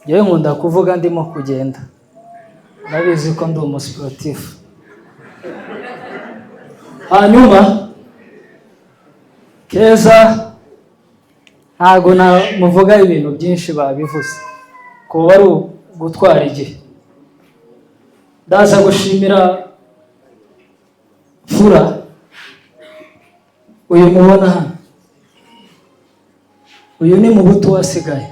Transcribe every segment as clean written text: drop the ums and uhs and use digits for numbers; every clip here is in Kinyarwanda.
yewe nkunda kuvuga ndimo kugenda, nabizi ko ndi umusiporutifu. Hanyuma Keza ntago muvuga ibintu byinshi babivuze kuba ari gutwara igihe. Ndaza gushimira Fura uyu mubona hano, uyu ni mu buto wasigaye,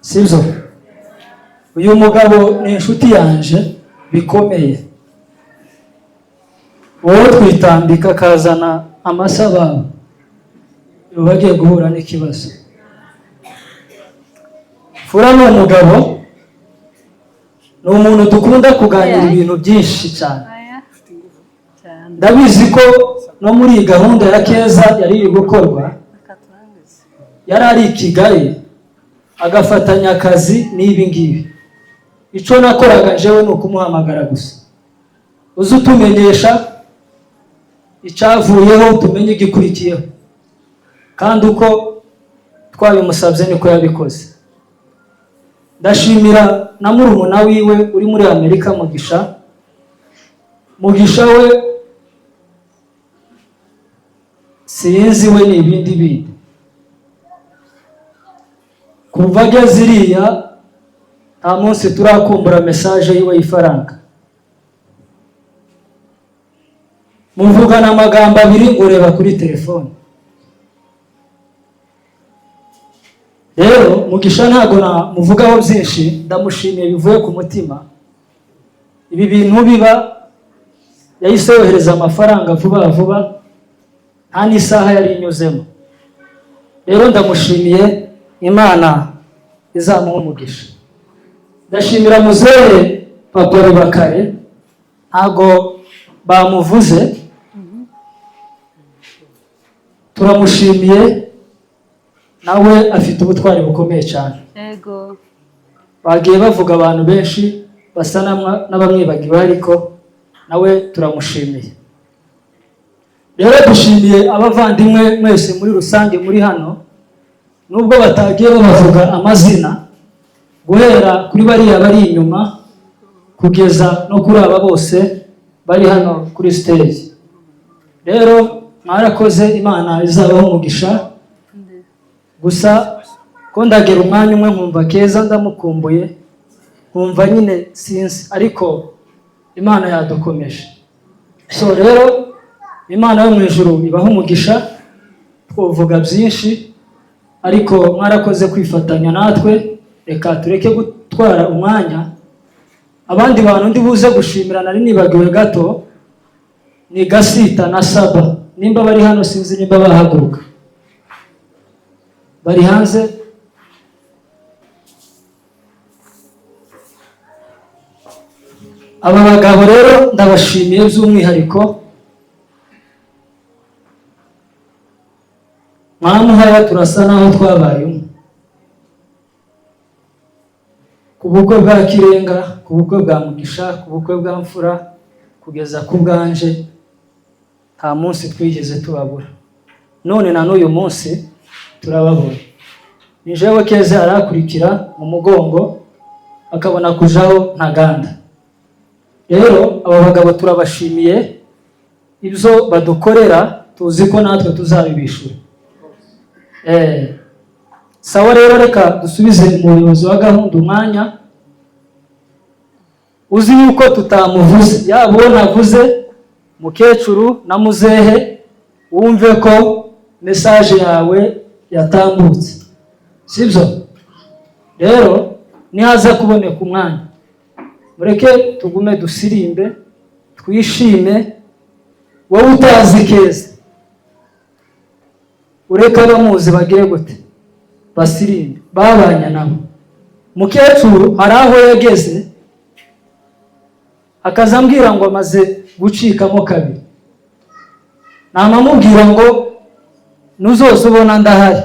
sibyo? Uyu mugabo ni inshuti yanje bikomeye, wowe twitambika akazana amasababo bagiye guhura n'ikibazo. Fura ni umugabo, ni umuntu dukunda kuganira ibintu byinshi cyane. Ndabizi ko no muri iyi gahunda ya Keza yari iri gukorwa, yari ari i Kigali agafatanya akazi n'ibi ngibi. Icyo nakoraga jewe ni ukumuhamagara gusa, uzi utumenyesha icyavuyeho, tumenye igikurikiyeho, kandi uko twabimusabye niko yabikoze. Ndashimira na murumuna wiwe uri muri Amerika, Mugisha we sinzi we ni ibindi bindi, kuva ageze iriya nta munsi turakumbura message yiwe y'ifaranga. Muvugana amagambo abiri ureba kuri telefone. Rero Mugisha ntago namuvugaho byinshi, ndamushimiye bivuye ku mutima. Ibi bintu biba yahise yohereza amafaranga vuba vuba, nta n'isaha yari inyuzemo. Rero ndamushimiye, Imana izamuha umugisha. Ndashimira muzehe Papa Rubakare, ntago bamuvuze, turamushimiye, nawe afite ubutwari bukomeye cyane. Yego. Bagiye bavuga abantu benshi basa n'abamwibagiwe, ariko nawe turamushimiye. Rero dushimiye abavandimwe mwese muri rusange muri hano, nubwo batagiye bavuga amazina, guhera kuri bariya bari inyuma kugeza no kuri aba bose bari hano kuri stage. Rero mwarakoze, Imana izabaho umugisha. Gusa ko ndagera umwanya umwe nkumva Keza ndamukumbuye, nkumva nyine sinzi, ariko Imana yadukomeje. So rero Imana yo mu ijuru ibaho umugisha. Twovuga byinshi, ariko mwarakoze kwifatanya natwe. Reka tureke gutwara umwanya. Abandi bantu ndi buze gushimira nari nibagiwe gato ni Gasita na Saba, nimba bari hano sinzi nimba bahaguruka, bari hanze. Aba bagabo rero ndabashimiye by'umwihariko. Mwamuhaya turasa naho twabaye ku bukwe bwa Kirenga, ku bukwe bwa Mugisha, ku bukwe bwa Mfura, kugeza ku bwanje, nta munsi twigeze tubabura. None na n'uyu munsi turababura. Ni jewe Keza arakurikira mu mugongo akabona kujaho ntaganda. Rero aba bagabo turabashimiye, ibyo badukorera tuzi ko natwe tuzabibishura. Sawa rero reka dusubize umuyobozi wa gahunda umwanya. Uzi yuko tutamuvuze, yaba uwo navuze mukecuru na muzehe, wumve ko message yawe yatambutse, sibyo? Rero nihaza kuboneka umwanya, mureke tugume dusirimbe, twishime. Wowe utazi Keza, ureka abamuzi bagire gute, basirimbe, babanya nabo. Mukecuru hari aho yageze akazambwira ngo amaze gucikamo kabiri. Namamubwira ngo nuzoze ubona ndahari,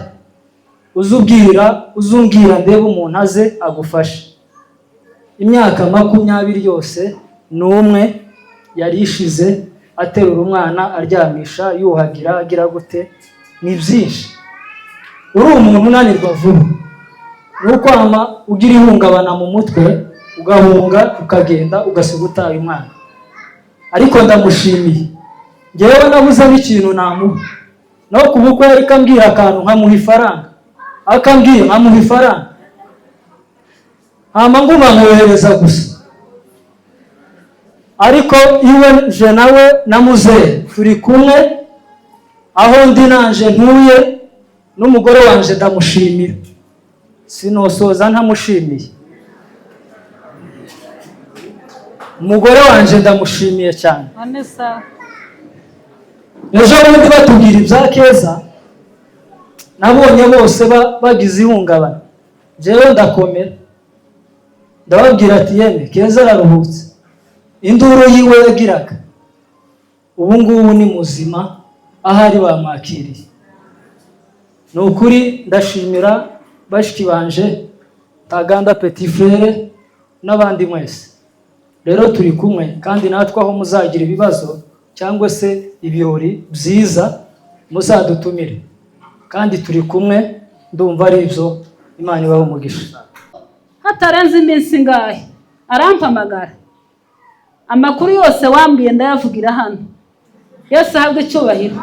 uzumbwira ndebe umuntu aze agufashe. Imyaka 20 yose n'umwe yari ishize aterura umwana, aryamisha, yuhagira, agira gute, ni byinshi. Uri umuntu unanirwa vuba, nuko ugira ihungabana mu mutwe ugahunga ukagenda ugasiga utaye umwana. Ariko ndamushimiye, ngewe nabuze n'ikintu namuha, no ku bukwe ariko ambwira akantu nkamuha ifaranga, akambwira nkamuha ifaranga, hama nguma nkohereza gusa. Ariko iwe je nawe namuze turi kumwe aho ndi nanje ntuye n'umugore wanje ndamushimira, sinosoza ntamushimiye. Umugore wanje ndamushimiye cyane. Ejo bundi batubwira ibya Keza, nabonye bose bagize ihungabana, jewe ndakomera ndababwira ati yeme Keza araruhutse, induru yiwe yagiraga ubu ngubu ni muzima ahari bamwakiriye. Ni ukuri ndashimira bashiki banje Taganda Petit Frere n'abandi mwese. Rero turi kumwe kandi natwe aho muzagira ibibazo cyangwa se ibirori byiza muzadutumire, kandi turi kumwe, ndumva ari ibyo. Imana ibahe umugisha. Hatarenze iminsi ngahe arampamagara, amakuru yose wambwiye ndayavugira hano. Yesu ahabwe icyubahiro.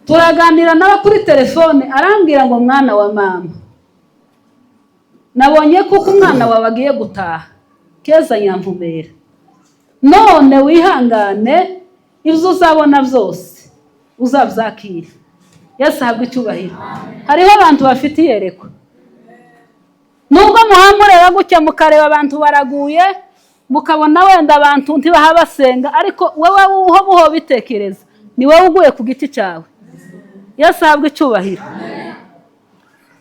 Turaganira nawe kuri telefone, arambwira ngo mwana wa mama, nabonye kuko umwana wawe agiye gutaha Keza Nyamvumera, none wihangane, ibyo uzabona byose uzabyakira. Yesu ahabwe icyubahiro. Hariho abantu bafite iyerekwa, nubwo muhamureba gutya mukareba abantu baraguye, mukabona wenda abantu ntibaha basenga, ariko wowe uho bitekereza ni wowe uguye ku giti cyawe. Yesu ahabwe icyubahiro.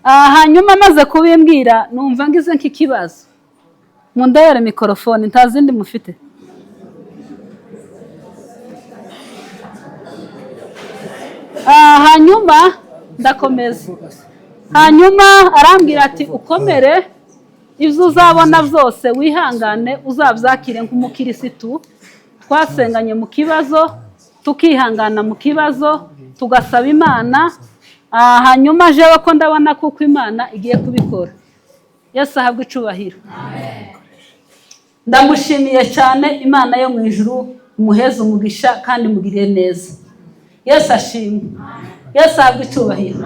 Hanyuma maze kubimbwira numva ngize nk'ikibazo, mundayere mikrofone ntazindi mufite. Hanyuma ndakomeza. Hanyuma arambwira ati ukomere, ibyo uzabona byose wihangane uzabyakire nk'umukirisitu. Twasenganye mu kibazo, tukihangana mu kibazo, tugasaba Imana. Hanyuma jewe ko ndabona kuko Imana igiye kubikora. Yesu ahabwe icyubahiro. Ndamushimiye cyane, Imana yo mu ijuru umuheze umugisha kandi mugiriye neza. Yesu ashimwe. Yesu ahabwe icyubahiro.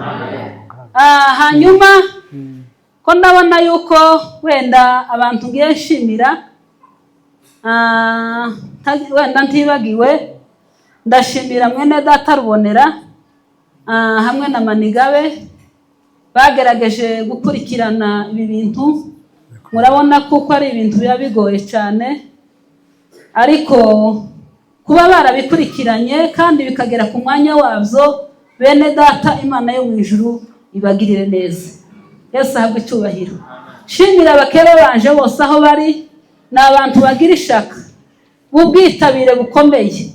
Hanyuma ko ndabona yuko wenda abantu ngiye nshimira, wenda ntibagiwe, ndashimira mwene data Rubonera hamwe na Manigabe bagerageje gukurikirana ibi bintu. Murabona kuko ari ibintu biba bigoye cyane, ariko kuba barabikurikiranye kandi bikagera ku mwanya wabyo, bene data Imana yo mu ijuru ibagirire neza. Yesu ahabwe icyubahiro. Shimira abakere banje bose aho bari, ni abantu bagira ishaka, b'ubwitabire bukomeye,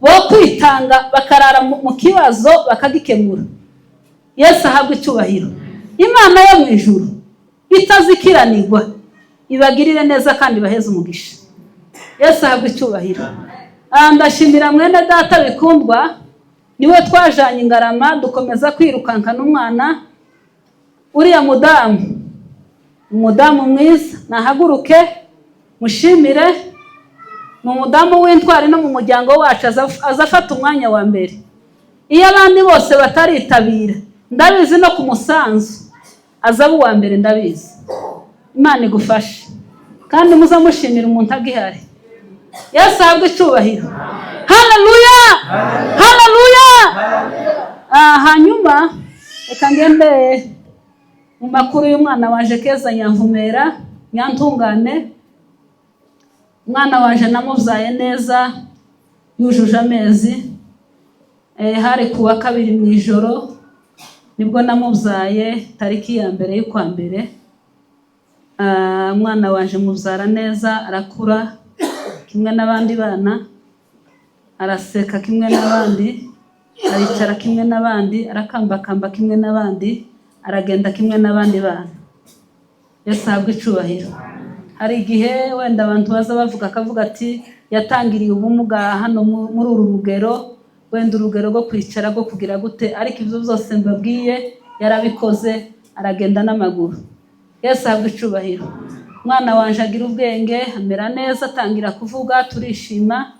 bo kwitanga bakarara mu kibazo bakagikemura. Yesu ahabwe icyubahiro. Imana yo mu ijuru itazikiranirwa ibagirire neza kandi baheze umugisha. Yesu ahabwe icyubahiro. Ndashimira mwene data Bikundwa, niwe twajanye Ingarama dukomeza kwirukanka n'umwana. Uriya umudamu mwiza, nahaguruke mushimire. Ni umudamu w'intwari no mu muryango wacu, azafata umwanya wa mbere. Iyo abandi bose bataritabira, ndabizi no ku musanzu azaba uwa mbere, ndabizi. Imana igufashe kandi muzamushimira umuntu agihari. Yesu ahabwe icyubahiro. Haleluya, haleluya. Hanyuma reka ngende mu makuru y'umwana waje Keza Nyamvumera Nyantungane. Umwana waje namubyaye neza, yujuje amezi. Hari kuwa 2 mu ijoro nibwo namubyaye, tariki ya mbere y'ukwa mbere. Umwana waje mubyara neza, arakura kimwe n'abandi bana, araseka kimwe n'abandi, aricara kimwe n'abandi, arakambakamba kimwe n'abandi, aragenda kimwe n'abandi bana. Yesu ahabwe icyubahiro. Hari igihe wenda abantu baza bavuga akavuga ati yatangiriye ubumuga hano muri uru rugero, wenda urugero rwo kwicara rwo kugira gute, ariko ibyo byose mbabwiye yarabikoze, aragenda n'amaguru. Yesu ahabwe icubahiro. Umwana wanje agira ubwenge, amera neza, atangira kuvuga, turishima,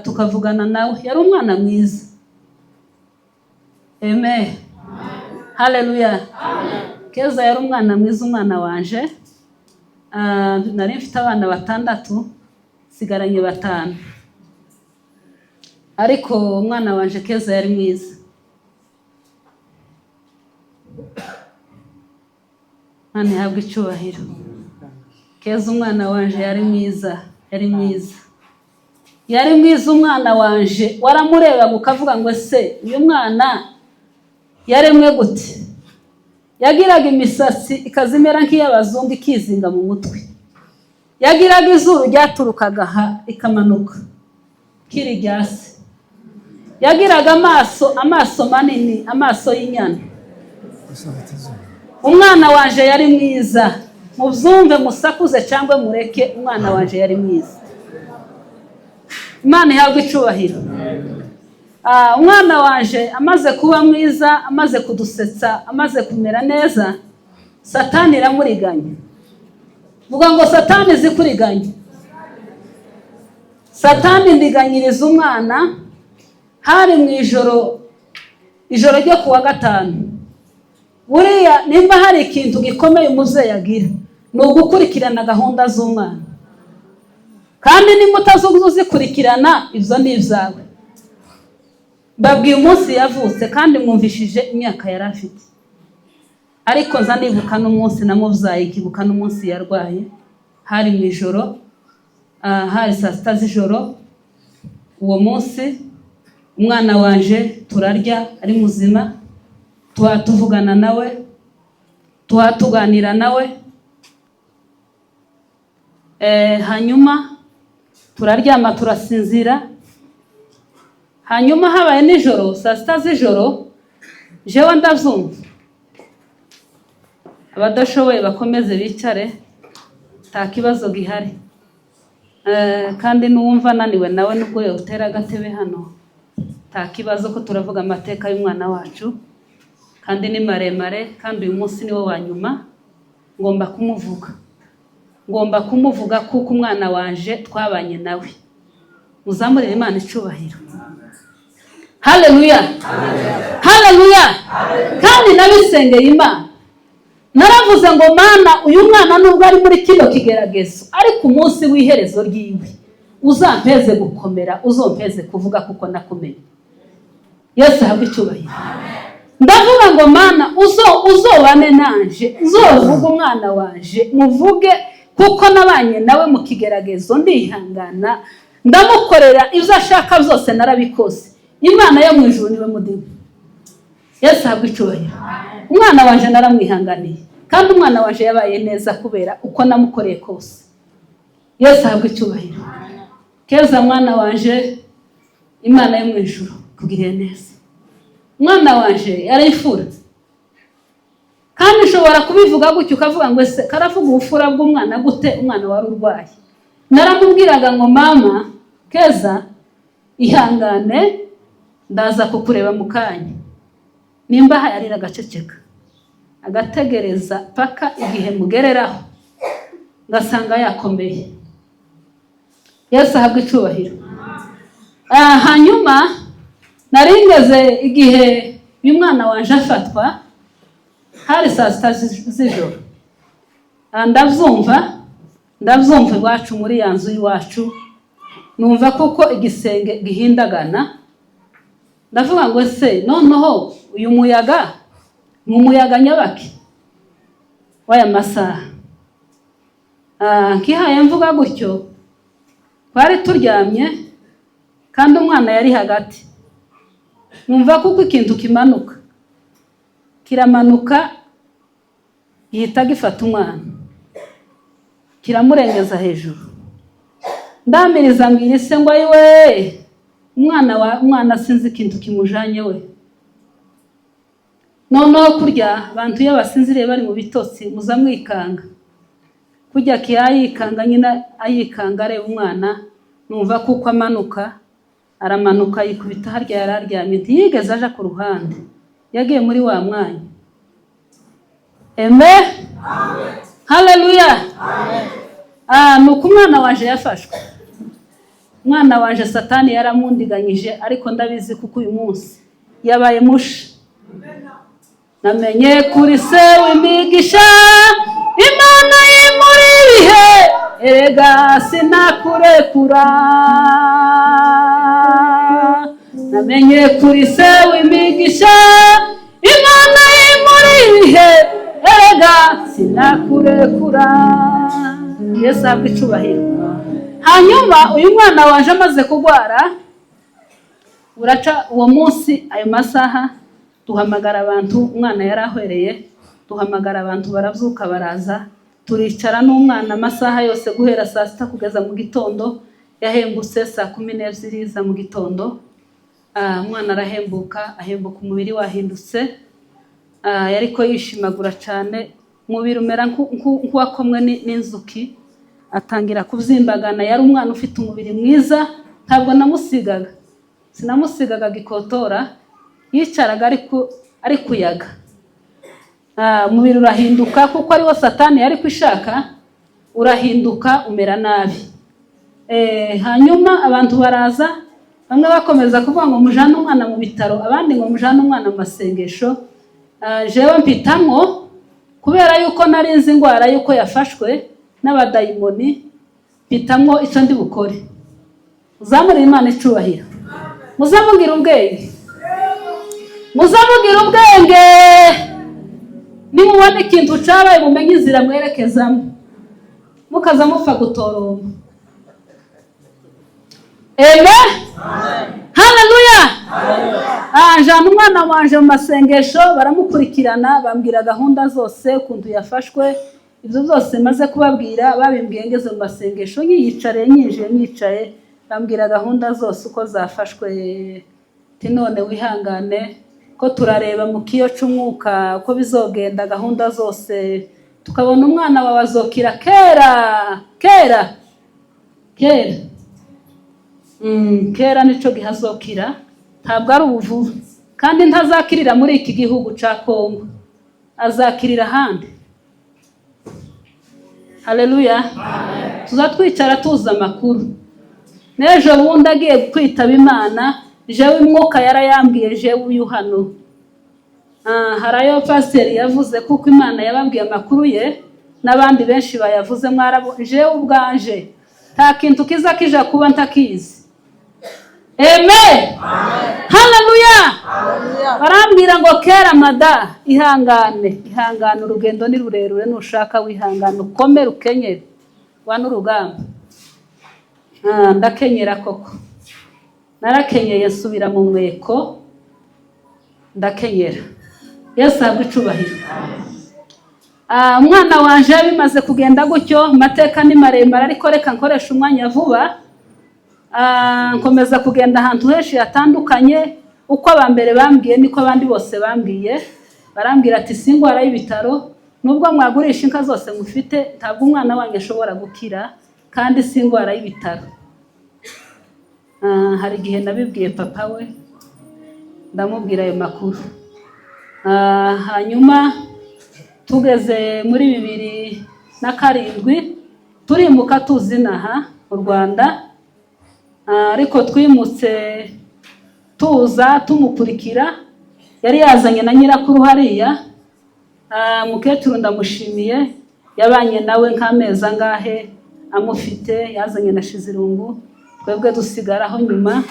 tukavugana nawe. Yari umwana mwiza. Amen. Haleluya. Keza yari umwana mwiza, umwana wanje. Nari mfite abana 6, sigaranye 5. Ariko umwana wanje Keza yari mwiza. Mane habwe icubahiro. Keza umwana wanje yari mwiza, yari mwiza. Yari mwiza umwana wanje, waramureba ukavuga ngo se uyu mwana yaremwe gute? Yagiraga imisatsi ikazimera nk'iy'abazungu ikizinga mu mutwe. Yagiraga izuru ryaturukaga ikamanuka kiri ryasi. Yagiraga amaso manini, amaso y'inyana. Umwana wanje yari mwiza. Mubyumve musakuze cyangwa mureke, umwana wanje yari mwiza. Imana ihabwe icubahiro. Umwana wanje amaze kuba mwiza, amaze kudusetsa, amaze kumera neza, Satani iramuriganya. Vuga ngo Satani zikuriganya. Satani ndiganyiriza umwana. Hari mu ijoro ryo kuwa 5. Buriya nimba hari ikintu gikomeye umuvyeyi agira, ni ugukurikirana gahunda z'umwana. Kandi nimba utazuzikurikirana, ivyo ni ivyawe. Babwiye umunsi yavutse kandi mwumvishije imyaka yari afite. Ariko nza nibuka n'umunsi namuvyaye, kibuka n'umunsi yarwaye. Hari mu ijoro, hari saa 6 z'ijoro. Uwo munsi umwana wanje turarya ari muzima, tuvugana nawe, tuganira nawe. Hanyuma turaryama turasinzira. Hanyuma habaye nijoro saa 6 z'ijoro, jewe ndavyumva. Abadashoboye bakomeze bicare, nta kibazo gihari. Kandi nuwumva naniwe nawe nubwo yotera agatebe hano, nta kibazo ko turavuga amateka y'umwana wacu. Kandi ni maremare, kandi uyu munsi niwo wa nyuma. Ngomba kumuvuga kuko umwana wanje twabanye nawe. Muzamurire Imana icubahiro. Haleluya. Haleluya. Kandi nabisengeye Imana. Naravuze ngo Mana, uyu mwana nubwo ari muri kino kigeragezo, ariko umunsi w'iherezo ryiwe uzampeze gukomera, uzompeze kuvuga kuko nakumenye. Yesu ahabwe icubahiro. Ndavuga ngo Mana, uzobane nanje, uzovuga umwana wanje, muvuge kuko nabanye nawe mu kigeragezo, ndihangana, ndamukorera ivyo ashaka byose narabikoze. Imana yo mu ijuru niwe mudimu. Yesu ahabwe icubahiro. Umwana wanje naramwihanganiye, kandi umwana wanje yabaye neza kubera uko namukoreye kose. Yesu ahabwe icubahiro. Keza mwana wanje, Imana yo mu ijuru kugirire neza. Umwana wanje yarifura. Kandi ushobora kubivuga gutyo ukavuga ngo ese karavuga ubufura bw'umwana gute, umwana wari urwaye. Naramubwiraga ngo mama, Keza ihangane, ndaza kukureba mu kanya. Nimba hayarira agaceceka, agategereza paka igihe mugereraho, ngasanga yakomeye. Yesu ahabwe icubahiro. Hanyuma naringeze igihe uyu mwana wanje afatwa, hari saa 6 z'ijoro. Ndavyumva iwacu muri ya nzu y'iwacu, numva kuko igisenge gihindagana. Ndavuga ngo se noneho uyu muyaga mu muyaga nyabaki waya masaha. Nkihaye mvuga gutyo, twari turyamye kandi umwana yari hagati. Numva kuko ikintu kimanuka, kiramanuka gihita gifata umwana, kiramurengeza hejuru. Ndamiriza mbwira se ngo ayiwe, umwana sinzi ikintu kimujanye we. Noneho kurya abantu iyo basinziriye bari mu bitotsi muza mwikanga. Kurya kiyayikanga nyina ayikanga areba umwana, numva kuko amanuka, aramanuka yikubita harya yararyamye, ntiyigeze aja ku ruhande, yagiye muri wa mwanya. Amen. Haleluya. Nuko umwana wanje yafashwe. Umwana wanje Satani yaramundiganyije, ariko ndabizi kuko uyu munsi yabaye mushi. Namenye kuri se w'imigisha, Imana y'imuri ibihe, erega sinakurekura. Namenye kuri se w'imigisha, Imana y'imuri ibihe, erega sinakurekura. Yesu ahabwe icubahiro. Hanyuma uyu mwana waje amaze kugwara, uraca uwo munsi ayo masaha duhamagara abantu, umwana yarahwereye, duhamagara abantu baravyuka baraza, turicara n'umwana amasaha yose guhera saa sita kugeza mu gitondo. Yahembutse saa 12 za mu gitondo. Umwana arahembuka, ahembuka umubiri wahindutse, yariko yishimagura cyane, umubiri umera nk'uwakomwe n'inzuki, atangira kuzimbagana. Yari umwana ufite umubiri mwiza, ntabwo namusigaga, sinamusigaga gikotora, yicaraga ari kuyaga. Umubiri urahinduka kuko ariwo Satani yari kwishaka, urahinduka umera nabi. Hanyuma abantu baraza, bamwe bakomeza kuvuga ngo mujane umwana mu bitaro, abandi ngo mujane umwana mu masengesho. Jewe mpitamwo, kubera yuko nari nzi ingwara yuko yafashwe n'abadayimoni, mpitamwo icyo ndi bukore. Muzamurire Imana icubahiro, muzamubwira ubwenge, muzamubwira ubwenge. Nimubona ikintu cabaye mumenye inzira mwerekezamo, mukaza mupfa gutoroma. Amen. Haleluya. Jana umwana wanje mu masengesho, baramukurikirana, bambwira gahunda zose ukuntu yafashwe. Ibyo byose maze kubabwira, babimbwiye ngeze mu masengesho, nyicaye, bambwira gahunda zose uko zafashwe. None wihangane ko turareba mu kiyo cy'umwuka uko bizogenda, gahunda zose tukabona umwana wawe azokira kera. Kera nico gihazokira, ntabwo ari ubuvuvu, kandi ntazakirira muri iki gihugu ca Kongo, azakirira ahandi. Haleluya. Tuzatwicara tuza amakuru. Nejo bundi agiye kwitaba Imana, jewe umwuka yarayambwiye, jewe uyu hano. Harayo pasiteri yavuze kuko Imana yababwiye amakuru ye, n'abandi benshi bayavuze mwarabo. Jewe ubwanje nta kintu kiza kija kuba ntakizi. Amen. Haleluya. Barambwira ngo kera mada, ihangane, urugendo ni rurerure, nushaka wihangane, ukomere ukenyere, wana urugamba. Ndakenyera koko, narakenyeye nsubira mu mweko, ndakenyera. Yesu ahabwe icubahiro. Umwana wanje bimaze kugenda gutyo, amateka ni maremare, ariko reka nkoresha umwanya vuba. Nkomeza kugenda ahantu henshi hatandukanye, uko abambere bambwiye niko abandi bose bambwiye. Barambwira ati singwara y'ibitaro, nubwo mwagurisha inka zose mufite, ntabwo umwana wanjye ashobora gukira, kandi singwara y'ibitaro. Hari igihe nabibwiye papa we, ndamubwira ayo makuru. Hanyuma tugeze muri 2007 turimuka tuzinaha mu Rwanda, ariko twimutse tuza tumukurikira. Yari yazanye na nyirakuru hariya, mukecuru ndamushimiye, yabanye nawe nk'amezi angahe amufite, yazanye na Shizirungu, twebwe dusigaraho nyuma.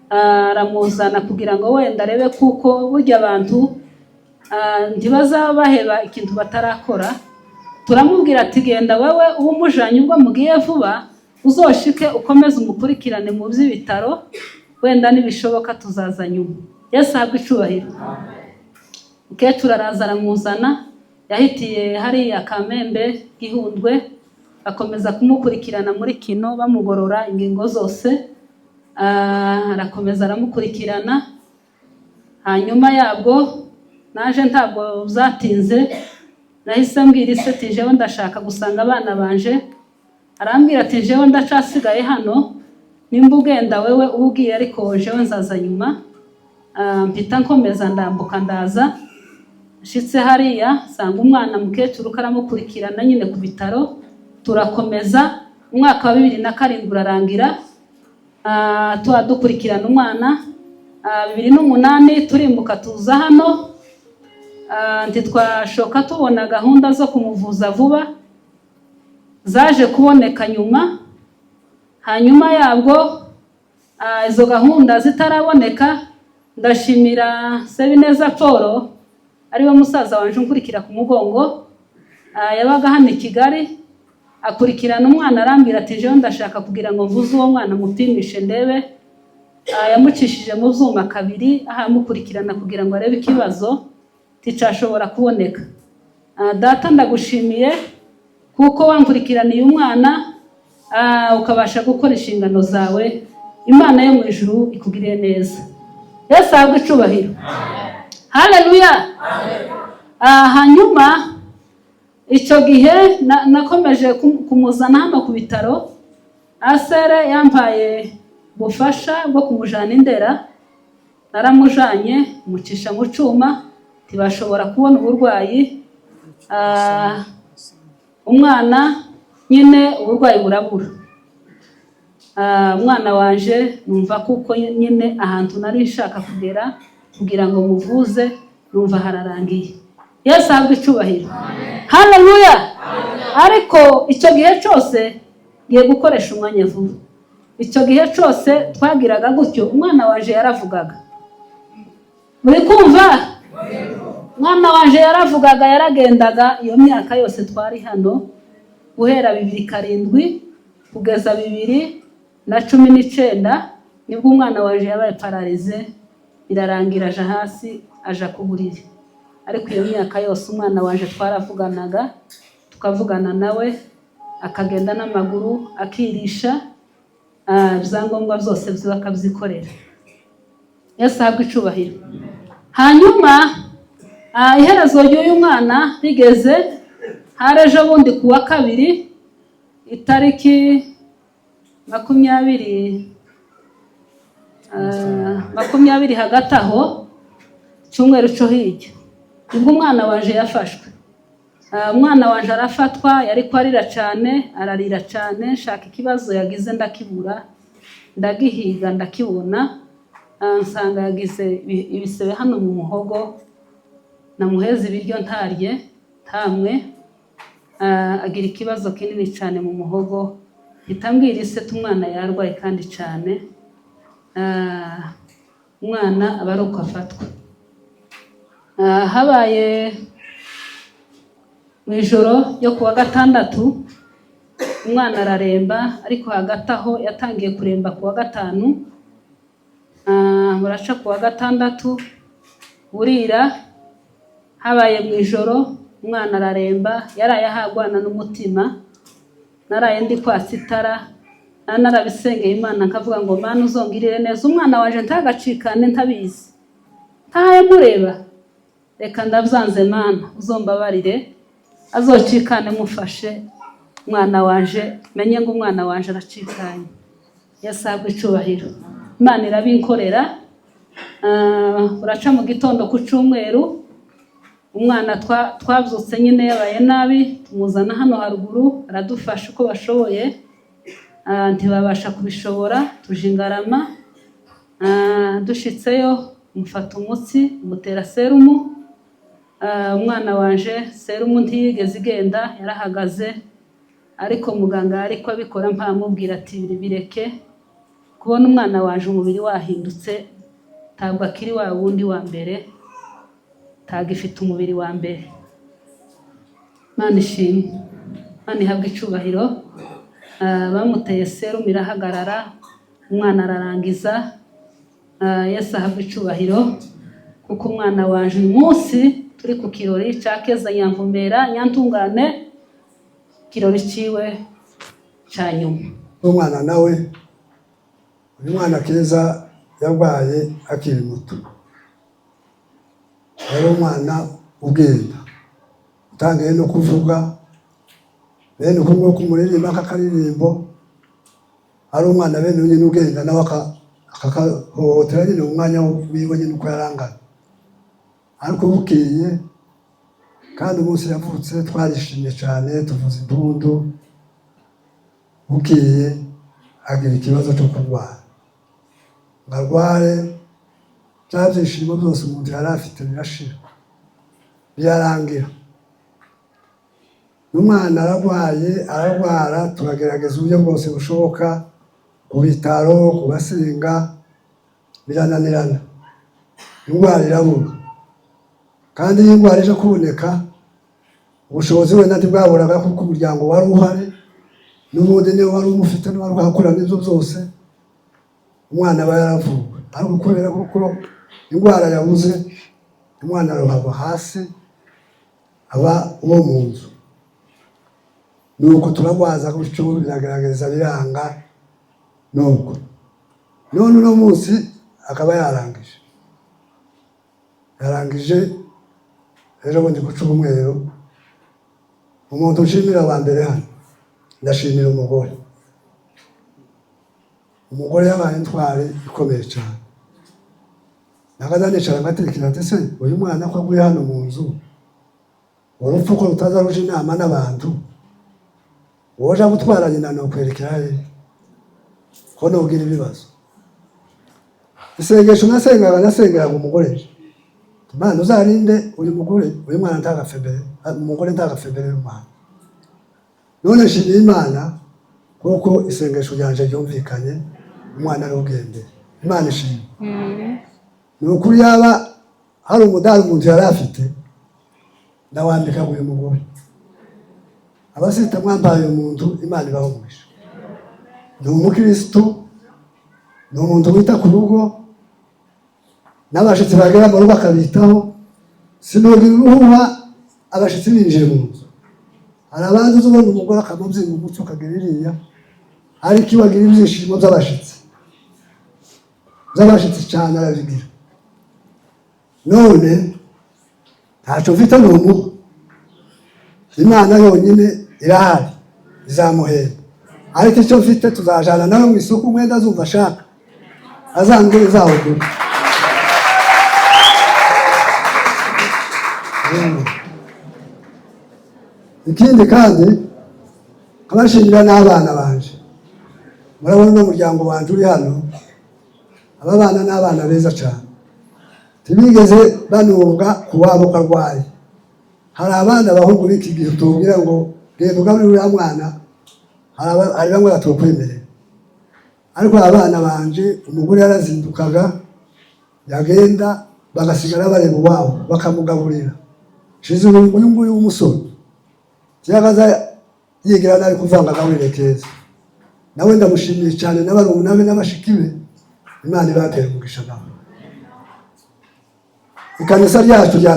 Aramuzana kugira ngo wenda arebe kuko burya abantu ntibazaba baheba ikintu batarakora. Turamubwira ati genda wewe ubu mujanye, ubwo mugiye vuba uzoshike ukomeze umukurikirane mu by'ibitaro, wenda nibishoboka tuzaza nyuma. Yesu ahabwe icubahiro. Mukecuru araza aramuzana, yahitiye hariya Kamembe Gihundwe, akomeza kumukurikirana muri kino, bamugorora ingingo zose. Arakomeza aramukurikirana. Hanyuma yabwo naje ntabwo uzatinze, nahise mbwira ise ati jewe ndashaka gusanga abana banje. Arambwira ati jewe ndacasigaye hano, nimba ugenda wewe ubugiye, ariko jewe nzaza nyuma. Mpita nkomeza ndambuka ndaza. nshitse hariya sanga umwana mukecuru karamukurikirana nyine ku bitaro, turakomeza umwaka wa 2007 urarangira. Tuba dukurikirana umwana 2008 turimbuka tuza hano. Ntitwashoka tubona gahunda zo kumuvuza vuba, zaje kuboneka nyuma. Hanyuma yabwo izo gahunda zitaraboneka, ndashimira Sebineza Paul ariwe musaza wanje unkurikira ku mugongo, yabaga hano i Kigali akurikirana umwana, arambwira ati jewe ndashaka kugira ngo mvuze uwo mwana mupimishe ndebe. Yamucishije mu zuma 2 ahamukurikirana kugira ngo arebe ikibazo ticashobora kuboneka. Data ndagushimiye kuko wankurikiraniye umwana ukabasha gukora inshingano zawe. Imana yo mu ijuru ikugiriye neza. Yesu ahabwe icubahiro. Haleluya. Hanyuma icyo gihe nakomeje kumuzana hano ku bitaro. Asere yampaye bufasha bwo kumujana Indera, naramujanye mucisha mu cuma tibashobora kubona uburwayi. Umwana nyine uburwayi burabura. Umwana wanje numva kuko nyine ahantu nari nshaka kugera kugira ngo muvuze numva hararangiye. Yesu ahabwe icubahiro. Haleluya. Ariko icyo gihe cyose ngiye gukoresha umwanya vuba. Icyo gihe cyose twagiraga gutyo umwana wanje yaravugaga. Muri kumva? Mwana wanje yaravugaga, yaragendaga iyo myaka yose twari hano guhera 2007 kugeza 2019 nibwo umwana wanje yabaye paralize, irarangira aja hasi aja ku buriri. Ariko iyo myaka yose umwana wanje twaravuganaga, tukavugana nawe, akagenda n'amaguru, akirisha, ibyangombwa byose bakabyikorera. Yesu ahabwe icubahiro. Hanyuma iherezo ry'uyu mwana rigeze, harejo bundi kuwa 2 itariki 20 hagati aho cyumweru cyo hirya nibwo umwana wanje yafashwe. Umwana wanje arafatwa, yari kwarira cyane, ararira cyane, shaka ikibazo yagize ndakibura, ndagihiga ndakibona. Nsanga yagize ibisebe hano mu muhogo, namuheza ibiryo ntarye ntamwe, agira ikibazo kinini cyane mu muhogo. Itambwira ise umwana yarwaye kandi cyane. Umwana aba ari uko afatwa. Habaye mu ijoro yo kuwa 6 umwana araremba, ariko hagati aho yatangiye kuremba kuwa 5. Muraca kuwa 6 burira. Habaye mu ijoro umwana araremba, yaraye ahagwana n'umutima. Naraye ndi kwa sitara, narabisengeye Imana nkavuga ngo Mana uzongirire neza umwana wanje ntagacikane ntabizi, ntaye mureba, reka ndabyanze Mana uzombabarire azocikane mufashe umwana wanje, menye ngo umwana wanje aracikanye. Yesu ahabwe icubahiro. Imana irabinkorera. Uraca mu gitondo ku cyumweru umwana twabyutse nyine yabaye nabi, tumuzana hano haruguru, aradufasha uko bashoboye. Ntibabasha kubishobora, tujingarama. Dushitseyo mufata umutsi, mutera serumu. Umwana wanje serumu ntiyigeze igenda, yarahagaze. Ariko muganga ariko abikora mpamubwira ati bireke, kubona umwana wanje umubiri wahindutse, ntabwo akiri wa wundi wa mbere, tagifite umubiri wa mbere. Imana ishimwe, Imana ihabwe icubahiro. Bamuteye serumu irahagarara, umwana ararangiza. Yesu ahabwe icubahiro kuko umwana wanje uyu munsi turi ku kirori cakeza Nyamvumera Nyantungane, kirori ciwe ca nyuma. Umwana nawe uyu mwana Keza yarwaye akiri muto, yari umwana ugenda utangiye no kuvuga, bene kumwe kumuririmba akakaririmbo. Ari umwana bene nyine ugenda nawe akahohotera nyine umwanya wiwe nyine uko yarangana. Ariko bukiye kandi umunsi yavutse twarishimye cyane, tuvuza impundu. Bukiye agira ikibazo cyo kurwara, ngarware bya byishimo byose umuntu yari afite birashira, birarangira. N'umwana ararwara, turagerageza uburyo bwose bushoboka, ku bitaro, ku basenga, birananirana. Indwara irabura, kandi iyo indwara ije kuboneka ubushobozi wenda ntibwaburaga kuko umuryango wari uhari, n'ubundi niwe wari umufite n'uwari wakura n'ibyo byose, umwana aba yaravuwe. Ariko kubera kuko indwara yabuze, umwana arohava hasi, aba uwo mu nzu. Nuko turagwaza gutyo, biragaragaza biranga. Nuko none uno munsi akaba yarangije ejo bundi ku cyumweru. Umuntu nshimira wa mbere hano, ndashimira umugore yabaye intwari ikomeye cyane. Nakazanicara ngatekereza ati se uyu mwana ko aguye hano mu nzu, urupfu ko rutaza ruje inama n'abantu, woje gutwara nyina no kwerekera he ko nogira ibibazo. Isengesho nasengeraga umugore, Imana uzarinde uyu mugore, uyu mwana ntagafebere, umugore ntagafebere y'umwana. None nshimiye Imana kuko isengesho ryanje ryumvikanye, umwana ari ubwenge. Imana ishimwe. Ni ukuri yaba hari umudari umuntu yari afite, ndawambika uyu mugore. Abasita mwambaye umuntu, Imana ibahumurisha. Ni umukristo, ni umuntu wita ku rugo, n'abashitsi bagera mu rugo akabitaho. Sinogira uruhuha abashitsi binjiye mu nzu. Hari abandi uzubona umugore akamubyiga umutwe ukagira iriya, ariko iyo agira ibyishimo by'abashitsi cyane arabigira. None ntacyo mfite n'umuha, Imana yonyine irahari izamuhera. Ariko icyo mfite tuzajana nawe mu isoko, umwenda azumva ashaka azangire izawugura. Ikindi kandi abashimira n'abana banje, murabona n'umuryango wanje uri hano, aba bana n'abana beza cyane, tibigeze banubwa kuwabo karwaye. Hari abandi abahungu b'iki gihe tubwira ngo genda ugaburire uriya mwana, hari bamwe batokwemerera. Ariko abana banje umugore yarazindukaga, yagenda bagasigara bareba uwabo bakamugaburira. Shize uyu nguyu w'umusore yagaza yigira nabi kuvanga gaburire keza. Nawe ndamushimiye cyane, n'abarumuna be n'abashiki be, Imana ibatera umugisha nawe. Ikanisa ryacu rya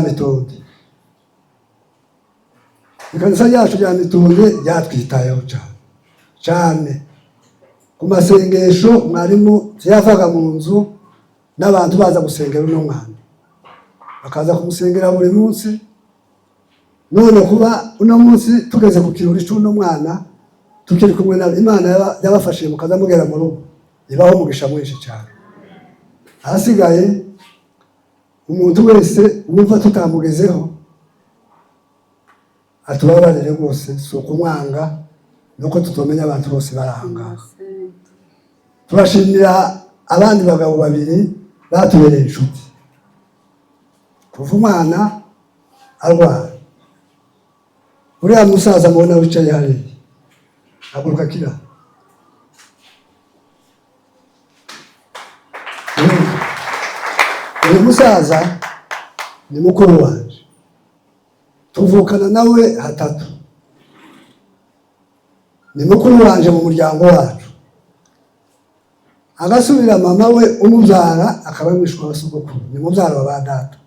Mitonde, ryatwitayeho cyane. Ku masengesho mwarimu yavaga mu nzu n'abantu baza gusengera uno mwana, bakaza kumusengera buri munsi. None kuba uno munsi tugeze ku kirori cy'uno mwana, tukiri kumwe na Imana yabafashije mukaza mugera mu rugo, ibaho umugisha mwinshi cyane. Ahasigaye umuntu wese wumva tutamugezeho atubabarire rwose, si ukumwanga, nuko tutomenya abantu bose barahangara. Turashimira abandi bagabo babiri batubereye inshuti kuva umwana arwara. Uriya musaza mubona wicaye hariya haguruka kira, uyu musaza ni mukuru wanje, tuvukana nawe hatatu. Ni mukuru wanje mu muryango wacu, agasubira mama we umubyara akaba mwishwa wa sogokuru, ni mubyara wa badata.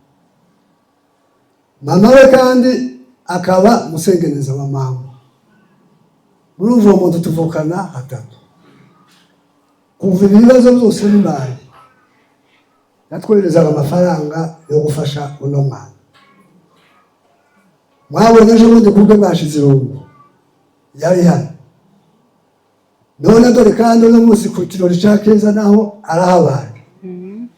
Mama we kandi akaba musengeneza wa mama. Muri uwo muntu tuvukana hatatu. Kuva ibibazo byose bibaye, yatwoherezaga amafaranga yo gufasha uno mwana. Mwabonye ejo bundi kubwe mwashize irungu yari hano. None dore kandi uno munsi ku kirori cya Keza naho arahabaye.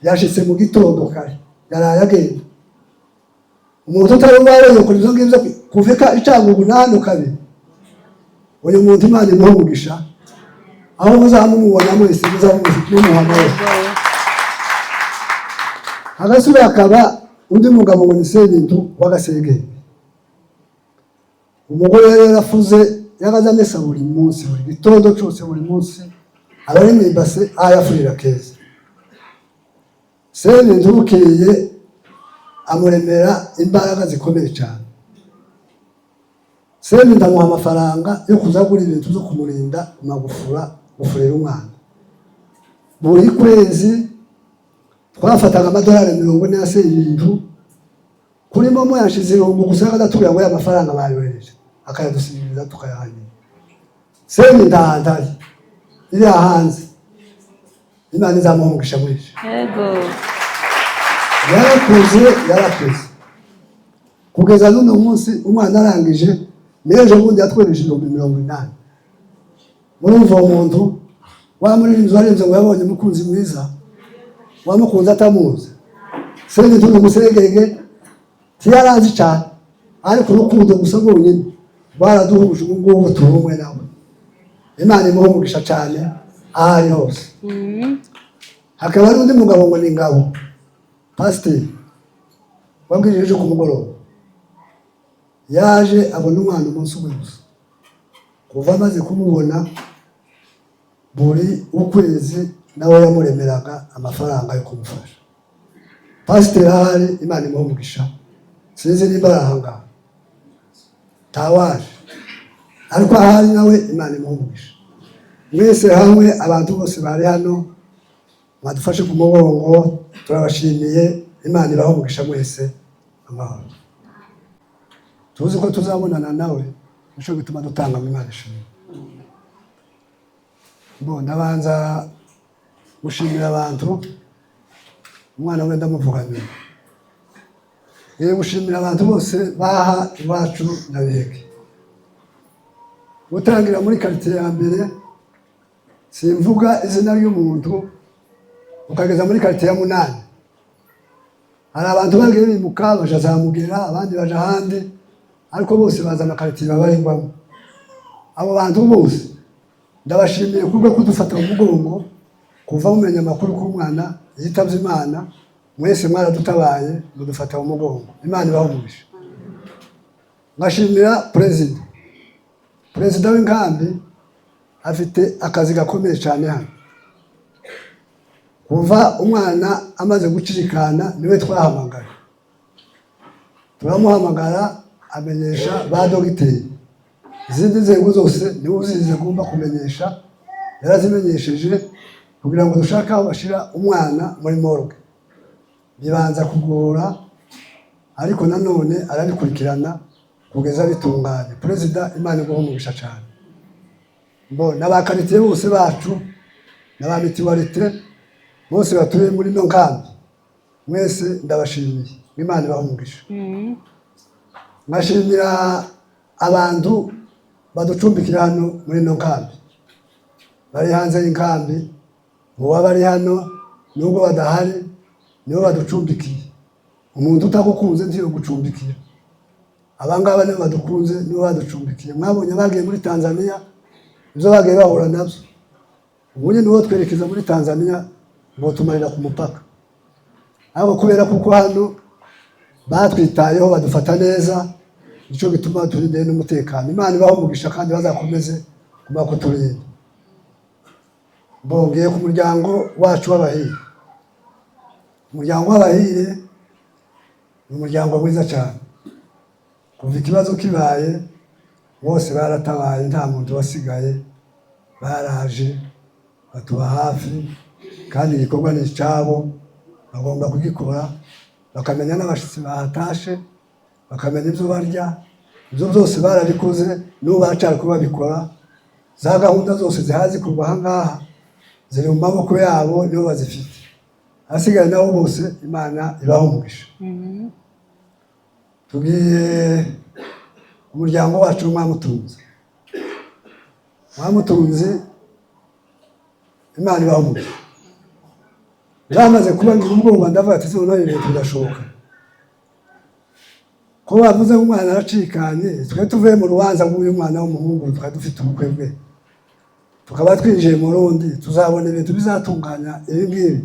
Yashitse mu gitondo kare, yaraye agenda. umuntu utari wawe kuri izo ngibyo kuveka icangugu nano kabiri uyu muntu Imana imuha umugisha aho muzamumubona mwese muzamumuhamagara agasura akaba undi mugabo ngo ni Sebintu w'Agasegenge. Umugore yarafuze yagaza amesa buri munsi buri gitondo cyose buri munsi abari mu ibase ayafurira keza. Sebintu bukeye amuremera imbaraga zikomeye cyane. Sebintu amuha amafaranga yo kuzagura ibintu zo kumurinda gufurira umwana. Buri kwezi twafataga amadolari 40 ya Sebintu kuri momo yashize ibihumbi gusa agatubwira ngo amafaranga bayohereje akayadusubiriza tukayahanye. Sebintu ndahantari iri hanze Imana izamuhungisha mwinshi. Yego. Yarakuze kugeza n'uno munsi umwana arangije nejo bundi yatwereje 80. Murumva umuntu wamuririnze arenze ngo yabonye umukunzi mwiza wamukunze atamuzi. Sebintu n'Umusegenge tiyaranzi cyane ariko urukundo gusa rwonyine baraduhuje ubungubu turumwe nawe. Imana imuhumugisha cyane ahari hose. Hakaba n'undi mugabo ngo ni Ngabo Pasiteri wabwirije ku mugoroba yaje abona umwana umunsi umwe gusa kuva amaze kumubona buri ukwezi nawe yamuremeraga amafaranga yo kumufasha. Pasiteri ahari Imana imuhumugisha sinzi niba arahanga tawaje ariko ahari nawe Imana imuhumugisha. Mwese hamwe abantu bose bari hano mwadufashe ku mugongo turabashimiye. Imana ibahumugisha mwese amahoro. Tuzi ko tuzabonana nawe nico bituma dutanga mu Imana ishimwe. Ndabanza gushimira abantu umwana we ndamuvuganira. Gushimira abantu bose baha iwacu na Biheke. Gutangira muri quartier ya mbere simvuga izina ry'umuntu ukageza muri quartier ya 8. Hari abantu bagiye bimuka baje zamugera abandi baje ahandi ariko bose bazana quartier babaringwamo. Abo bantu bose ndabashimiye kubwo kudufata mu mugongo kuva mumenya makuru ko umwana yitavye Imana. Mwese mwaradutabaye mudufata mu mugongo. Imana ibahumugisha. Ngashimira Perezida w'inkambi afite akazi gakomeye cyane hano. Kuva umwana amaze gucirikana niwe twahamagara. Turamuhamagara amenyesha ba dogiteri. Izindi nzego zose niwe uzize agomba kumenyesha. Yarazimenyesheje kugira ngo dushaka aho bashira umwana muri morgue. Bibanza kugora ariko nanone arabikurikirana kugeza bitunganye. Perezida Imana iguhumugisha cyane. N'abakaritiye bose bacu n'abamitiwarite bose batuye muri no nkambi mwese ndabashimiye. Imana ibahumugisha. Ngashimira abantu baducumbikira hano muri no nkambi bari hanze y'inkambi ngo bari hano nubwo badahari nibo baducumbikiye. Umuntu utagukunze ntiyo gucumbikira. Abangaba nibo badukunze nibo baducumbikiye. Mwabonye bagiye muri Tanzania ibyo bagiye bahura nabyo. Ubunye nibo twerekeza muri Tanzania ngo tumarira ku mupaka. Abo kubera kuko hano batwitayeho badufata neza nico gituma turinde n'umutekano. Imana ibahumugisha kandi bazakomeze kuba kuturinda. Ngiye ku muryango wacu w'Abahire. Umuryango w'Abahire ni umuryango mwiza cyane. Kuva ikibazo kibaye bose baratabaye nta muntu wasigaye. Baraje batuba hafi kandi igikorwa ni cyabo bagomba kugikora. Bakamenya n'abashitsi bahatashe bakamenya ibyo barya. Ibyo byose barabikoze n'ubu bacara kuba bikora. Za gahunda zose zihazi kuva ahangaha ziri mu maboko yabo nibo bazifite. Hasigaye nabo bose Imana ibahumugisha. Tugiye umuryango wacu Mwamutunzi. Mwamutunzi Imana ibahumugisha. Byamaze kuba ngira ubwoba ndavuga ati noneho ibintu bidashoboka. ko bavuze ngo umwana aracikanye, twe tuvuye mu rubanza rw'uyu mwana w'umuhungu tukaba dufite ubukwe bwe, tukaba twinjiye mu rundi, tuzabona ibintu bizatunganya ibi ngibi.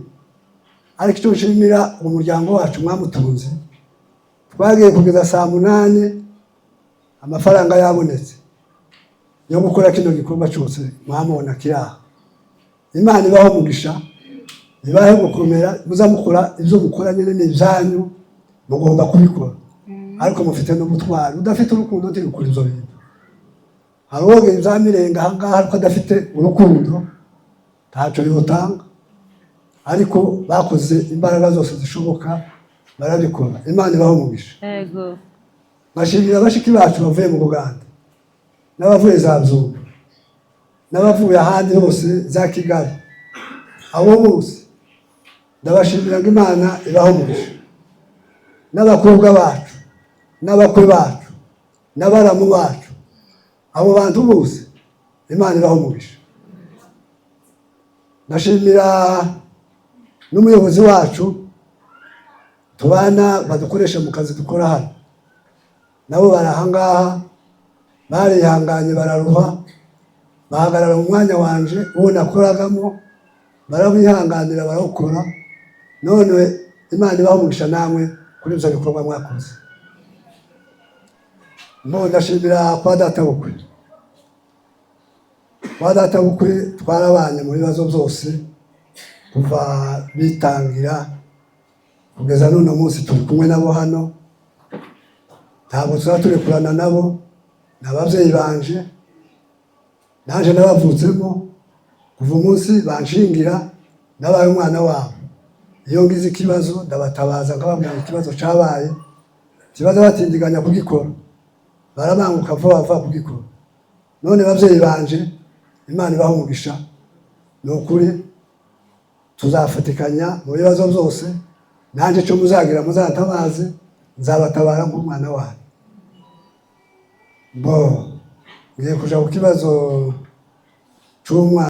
Ariko icyo nshimira umuryango wacu mwamutunze, twagiye kugeza saa 8 amafaranga yabonetse yo gukora kino gikorwa cyose mwamubona kiraha. Imana ibaho mugisha, ibahe gukomera, muzamukora ibyo gukora nyine n'ibyanyu mugomba kubikora, ariko mufite no gutwara. Udafite urukundo ntirukora ibyo bintu. Hari uwo bizamirenga ahangaha ariko adafite urukundo ntacyo yotanga, ariko bakoze imbaraga zose zishoboka barabikora. Imana ibaho mugisha. Yego. Bashimira abashiki bacu bavuye mu Buganda n'abavuye za Nzumba n'abavuye ahandi hose za Kigali, abo bose ndabashimira ngo Imana ibaho mugisha. N'abakobwa bacu n'abakwe bacu n'abaramu bacu, abo bantu bose Imana ibaho mugisha. Ndashimira n'umuyobozi wacu tubana badukoresha mu kazi dukora hano, nabo barahangaha barihanganye bararuha, bahagarara mu mwanya wanje uwo nakoragamo, barabihanganira barawukora. None Imana ibaho umugisha namwe kuri ibyo bikorwa mwakoze. Ndashimira kwa data bukwe. Kwa data bukwe twarabanye mu bibazo byose kuva bitangira kugeza none munsi turi kumwe nabo hano. Ntabwo tuzaturekurana nabo, n'ababyeyi banje naje nabavutsemo kuva umunsi banshingira nabaye umwana wabo. Iyo ngize ikibazo ndabatabaza nkababwira ikibazo cyabaye, kibazo batindiganya kugikora, barabanguka vuba vuba kugikora. None babyeyi banje Imana ibaho umugisha, ni ukuri tuzafatikanya mu bibazo byose. Nanjye cyo muzagira muzatabaze, nzabatabara nk'umwana wanyu. Ngiye kuja ku kibazo cy'umwana.